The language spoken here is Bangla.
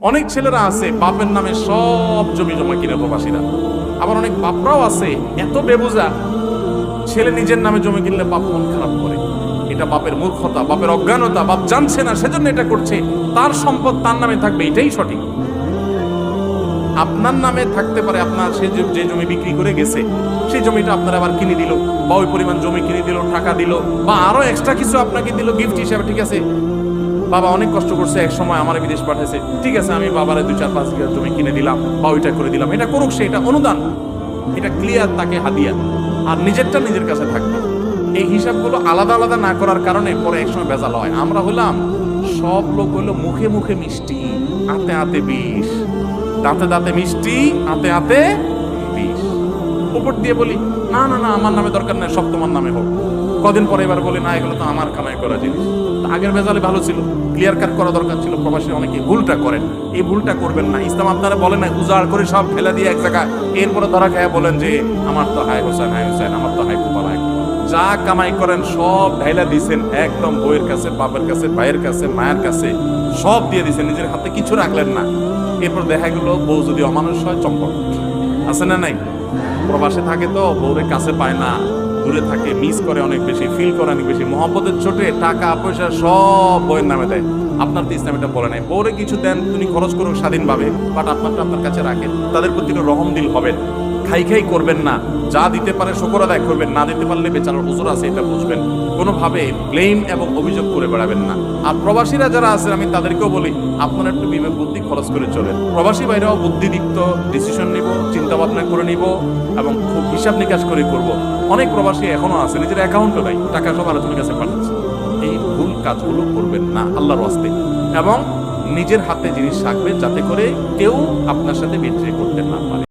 অনেক ছেলেরা আছে বাপের নামে সব জমি জমা কিনে প্রবাসীরা, আবার অনেক বাপরাও আছে এত বেবুজা, ছেলে নিজের নামে জমি কিনলে বাপ মন খারাপ করে। এটা বাপের মূর্খতা, বাপের অজ্ঞানতা, বাপ জানছে না সেজন্য এটা করছে। তার সম্পদ তার নামে থাকবে, এটাই সঠিক। আপনার নামে থাকতে পারে, আপনার সে যে জমি বিক্রি করে গেছে সেই জমিটা আপনার আবার কিনে দিল, বা ওই পরিমাণ জমি কিনে দিল, টাকা দিল, বা আরো এক্সট্রা কিছু আপনাকে দিল গিফট হিসাবে। ঠিক আছে, বাবা অনেক কষ্ট করছে, এক সময় আমার বিদেশ পাঠাইছে, ঠিক আছে আমি বাবারে 2-4-5 বিঘা জমি কিনে দিলাম বা ওইটা করে দিলাম, এটা করুক, সে এটা অনুদান, এটা ক্লিয়ার, তাকে হাদিয়া, আর নিজেরটা নিজের কাছে থাকবে। এই হিসাবগুলো আলাদা আলাদা না করার কারণে পরে একসময় ভেজাল হয়। আমরা হলাম, সব লোক হইলো মুখে মুখে মিষ্টি, আতে আতে বিষ, দাঁতে দাঁতে মিষ্টি, আতে আতে বিষ। উপর দিয়ে বলি না না না আমার নামে দরকার নাই, সব তোমার নামে হোক। কদিন পরে এবার বলি না এগুলো তো আমার কামাই করা জিনিস। আগের ভেজালে ভালো ছিল, ক্লিয়ার কাট করা দরকার ছিল। প্রবাসী অনেকে ভুলটা করেন, এই ভুলটা করবেন না। ইসলাম আপনারা বলে না উজাড় করে সব ফেলে দিয়ে এক জায়গায়, এরপরে ধরা খায় বলেন যে আমার তো হাই হোসেন, হাই হোসেন, আমার তো হাই কুপাল, হাই কুপাল। যা কামাই করেন সব ঢাইলা দিছেন একদম, বইয়ের কাছে, বাপের কাছে, ভাইয়ের কাছে, মায়ের কাছে, সব দিয়ে দিছেন, নিজের হাতে কিছু রাখলেন না। এরপর দেখা গেল বউ যদি অমানুষ হয়, চম্পট আছে না নাই? প্রবাসে থাকে তো বউরের কাছে পায় না, দূরে থাকে, মিস করে অনেক বেশি, ফিল করে অনেক বেশি, মহব্বতের চোটে টাকা পয়সা সব বউয়ের নামে দেয়। আপনার তো ইসলাম এটা বলে নাই, বউরে কিছু দেন, তুমি খরচ করুন স্বাধীনভাবে, বাট আপনারটা আপনার কাছে রাখেন। তাদের প্রতি রহম দিল হবেন, খাই খাই করবেন না। যা দিতে পারে শুকর আদায় করবেন, না দিতে পারলে বেচারার হুজুর আছে এটা বুঝবেন। কোনোভাবে ব্লেম এবং অভিযোগ করে বেড়াবেন না। আর প্রবাসীরা যারা আছেন আমি তাদেরকেও বলি, আপনারা একটু বিবেক বুদ্ধি খরচ করে চলেন। প্রবাসী বাইরেও বুদ্ধিদীপ্ত ডিসিশন নিব, চিন্তা ভাবনা করে নিব এবং খুব হিসাব নিকাশ করে করব। অনেক প্রবাসী এখনো আছে নিজের অ্যাকাউন্টও নাই, টাকা সব আলোচনার কাছে পাঠাচ্ছে। এই ভুল কাজগুলো করবেন না আল্লাহর ওয়াস্তে, এবং নিজের হাতে জিনিস রাখবেন যাতে করে কেউ আপনার সাথে বিদ্রোহ করতে না পারে।